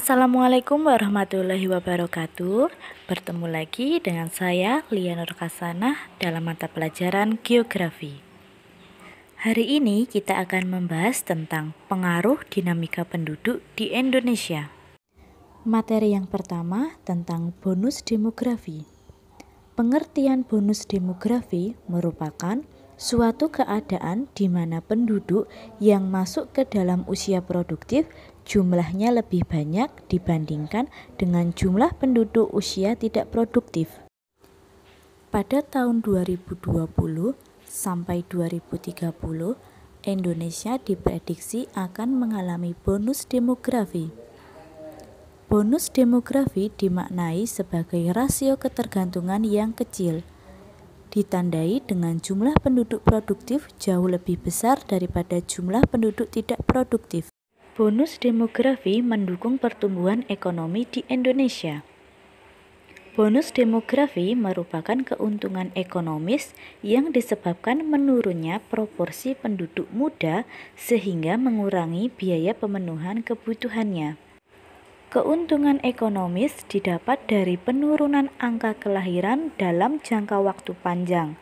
Assalamualaikum warahmatullahi wabarakatuh. Bertemu lagi dengan saya Lia Nur Kasanah dalam mata pelajaran Geografi. Hari ini kita akan membahas tentang pengaruh dinamika penduduk di Indonesia. Materi yang pertama tentang bonus demografi. Pengertian bonus demografi merupakan suatu keadaan di mana penduduk yang masuk ke dalam usia produktif jumlahnya lebih banyak dibandingkan dengan jumlah penduduk usia tidak produktif. Pada tahun 2020 sampai 2030, Indonesia diprediksi akan mengalami bonus demografi. Bonus demografi dimaknai sebagai rasio ketergantungan yang kecil, ditandai dengan jumlah penduduk produktif jauh lebih besar daripada jumlah penduduk tidak produktif. Bonus demografi mendukung pertumbuhan ekonomi di Indonesia. Bonus demografi merupakan keuntungan ekonomis yang disebabkan menurunnya proporsi penduduk muda sehingga mengurangi biaya pemenuhan kebutuhannya. Keuntungan ekonomis didapat dari penurunan angka kelahiran dalam jangka waktu panjang.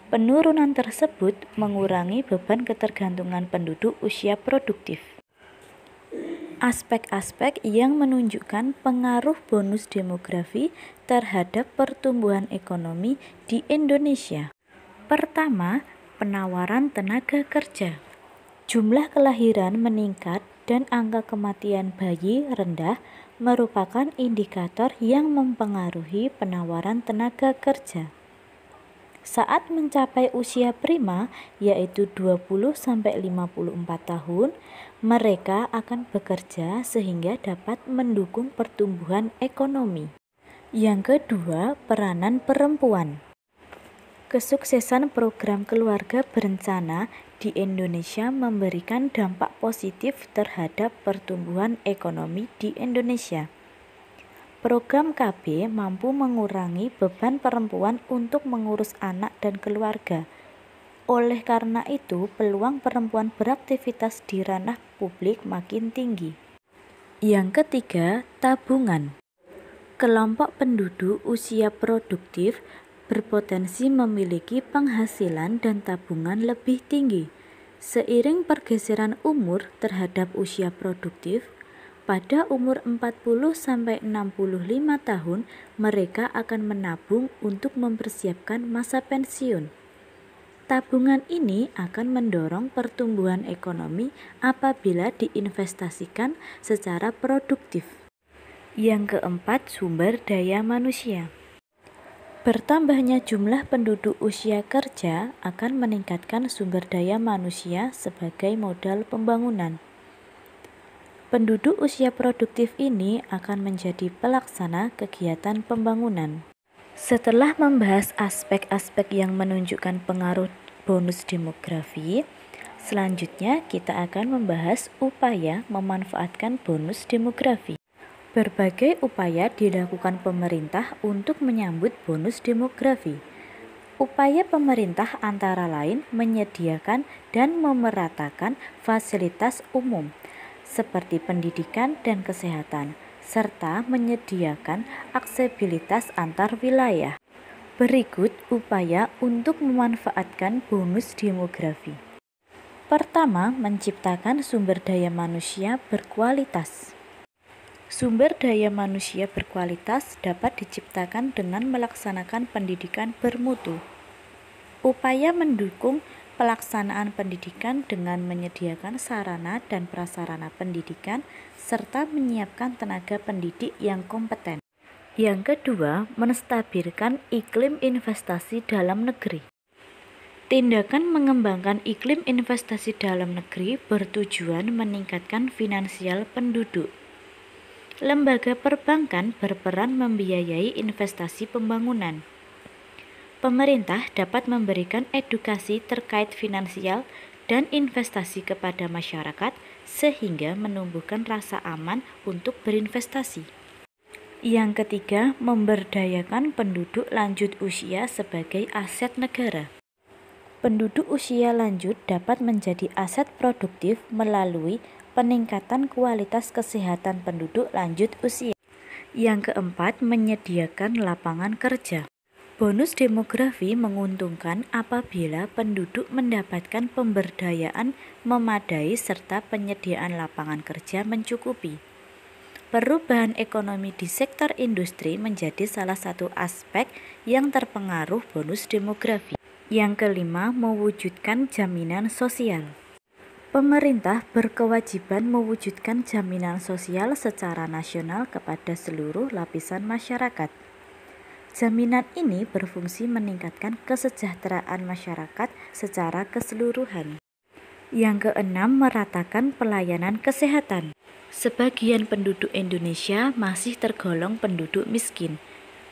Penurunan tersebut mengurangi beban ketergantungan penduduk usia produktif. Aspek-aspek yang menunjukkan pengaruh bonus demografi terhadap pertumbuhan ekonomi di Indonesia. Pertama, penawaran tenaga kerja. Jumlah kelahiran meningkat dan angka kematian bayi rendah merupakan indikator yang mempengaruhi penawaran tenaga kerja. Saat mencapai usia prima, yaitu 20-54 tahun, mereka akan bekerja sehingga dapat mendukung pertumbuhan ekonomi. Yang kedua, peranan perempuan. Kesuksesan program keluarga berencana di Indonesia memberikan dampak positif terhadap pertumbuhan ekonomi di Indonesia. Program KB mampu mengurangi beban perempuan untuk mengurus anak dan keluarga. Oleh karena itu, peluang perempuan beraktivitas di ranah publik makin tinggi. Yang ketiga, tabungan. Kelompok penduduk usia produktif berpotensi memiliki penghasilan dan tabungan lebih tinggi. Seiring pergeseran umur terhadap usia produktif, pada umur 40-65 tahun mereka akan menabung untuk mempersiapkan masa pensiun. Tabungan ini akan mendorong pertumbuhan ekonomi apabila diinvestasikan secara produktif. Yang keempat, sumber daya manusia. Bertambahnya jumlah penduduk usia kerja akan meningkatkan sumber daya manusia sebagai modal pembangunan. Penduduk usia produktif ini akan menjadi pelaksana kegiatan pembangunan. Setelah membahas aspek-aspek yang menunjukkan pengaruh bonus demografi, selanjutnya kita akan membahas upaya memanfaatkan bonus demografi. Berbagai upaya dilakukan pemerintah untuk menyambut bonus demografi. Upaya pemerintah antara lain menyediakan dan memeratakan fasilitas umum seperti pendidikan dan kesehatan, serta menyediakan aksesibilitas antar wilayah. Berikut upaya untuk memanfaatkan bonus demografi. Pertama, menciptakan sumber daya manusia berkualitas. Sumber daya manusia berkualitas dapat diciptakan dengan melaksanakan pendidikan bermutu. Upaya mendukung pelaksanaan pendidikan dengan menyediakan sarana dan prasarana pendidikan serta menyiapkan tenaga pendidik yang kompeten. Yang kedua, menstabilkan iklim investasi dalam negeri. Tindakan mengembangkan iklim investasi dalam negeri bertujuan meningkatkan finansial penduduk. Lembaga perbankan berperan membiayai investasi pembangunan. Pemerintah dapat memberikan edukasi terkait finansial dan investasi kepada masyarakat sehingga menumbuhkan rasa aman untuk berinvestasi. Yang ketiga, memberdayakan penduduk lanjut usia sebagai aset negara. Penduduk usia lanjut dapat menjadi aset produktif melalui peningkatan kualitas kesehatan penduduk lanjut usia. Yang keempat, menyediakan lapangan kerja. Bonus demografi menguntungkan apabila penduduk mendapatkan pemberdayaan memadai serta penyediaan lapangan kerja mencukupi. Perubahan ekonomi di sektor industri menjadi salah satu aspek yang terpengaruh bonus demografi. Yang kelima, mewujudkan jaminan sosial. Pemerintah berkewajiban mewujudkan jaminan sosial secara nasional kepada seluruh lapisan masyarakat. Jaminan ini berfungsi meningkatkan kesejahteraan masyarakat secara keseluruhan. Yang keenam, meratakan pelayanan kesehatan. Sebagian penduduk Indonesia masih tergolong penduduk miskin.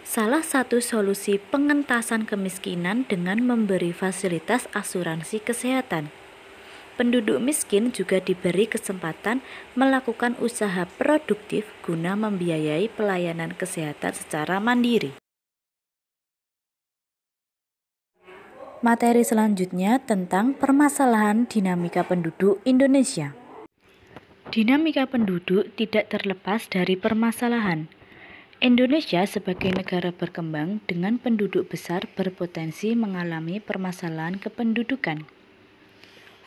Salah satu solusi pengentasan kemiskinan dengan memberi fasilitas asuransi kesehatan. Penduduk miskin juga diberi kesempatan melakukan usaha produktif guna membiayai pelayanan kesehatan secara mandiri. Materi selanjutnya tentang permasalahan dinamika penduduk Indonesia. Dinamika penduduk tidak terlepas dari permasalahan. Indonesia sebagai negara berkembang dengan penduduk besar berpotensi mengalami permasalahan kependudukan.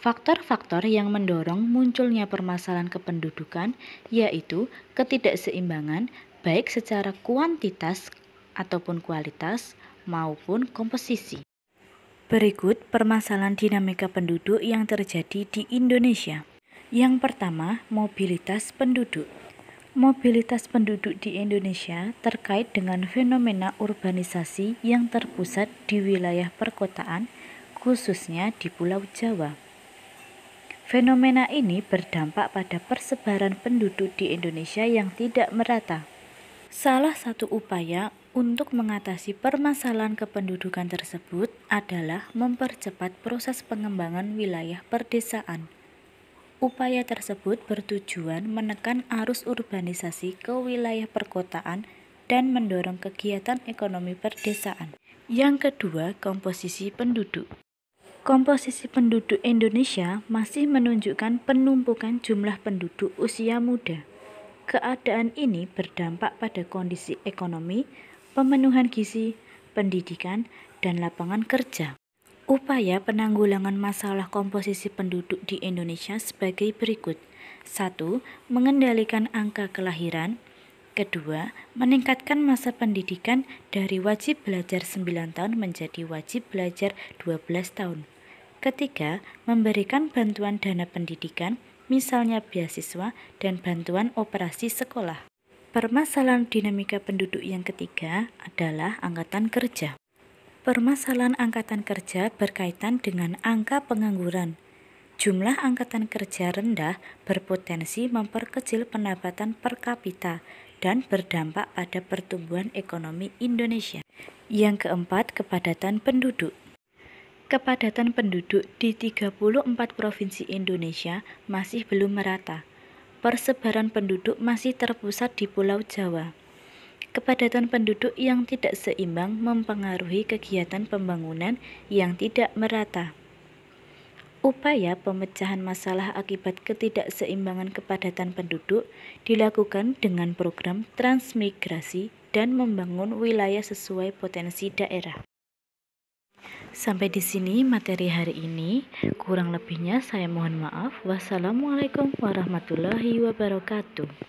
Faktor-faktor yang mendorong munculnya permasalahan kependudukan yaitu ketidakseimbangan baik secara kuantitas ataupun kualitas maupun komposisi. Berikut permasalahan dinamika penduduk yang terjadi di Indonesia. Yang pertama, mobilitas penduduk. Mobilitas penduduk di Indonesia terkait dengan fenomena urbanisasi yang terpusat di wilayah perkotaan, khususnya di Pulau Jawa. Fenomena ini berdampak pada persebaran penduduk di Indonesia yang tidak merata. Salah satu upaya untuk mengatasi permasalahan kependudukan tersebut adalah mempercepat proses pengembangan wilayah perdesaan. Upaya tersebut bertujuan menekan arus urbanisasi ke wilayah perkotaan dan mendorong kegiatan ekonomi perdesaan. Yang kedua, komposisi penduduk. Komposisi penduduk Indonesia masih menunjukkan penumpukan jumlah penduduk usia muda. Keadaan ini berdampak pada kondisi ekonomi, pemenuhan gizi, pendidikan, dan lapangan kerja. Upaya penanggulangan masalah komposisi penduduk di Indonesia sebagai berikut. 1. Mengendalikan angka kelahiran. 2. Meningkatkan masa pendidikan dari wajib belajar 9 tahun menjadi wajib belajar 12 tahun. 3. Memberikan bantuan dana pendidikan, misalnya beasiswa dan bantuan operasi sekolah. Permasalahan dinamika penduduk yang ketiga adalah angkatan kerja. Permasalahan angkatan kerja berkaitan dengan angka pengangguran. Jumlah angkatan kerja rendah berpotensi memperkecil pendapatan per kapita dan berdampak pada pertumbuhan ekonomi Indonesia. Yang keempat, kepadatan penduduk. Kepadatan penduduk di 34 provinsi Indonesia masih belum merata. Persebaran penduduk masih terpusat di Pulau Jawa. Kepadatan penduduk yang tidak seimbang mempengaruhi kegiatan pembangunan yang tidak merata. Upaya pemecahan masalah akibat ketidakseimbangan kepadatan penduduk dilakukan dengan program transmigrasi dan membangun wilayah sesuai potensi daerah. Sampai di sini materi hari ini. Kurang lebihnya saya mohon maaf. Wassalamualaikum warahmatullahi wabarakatuh.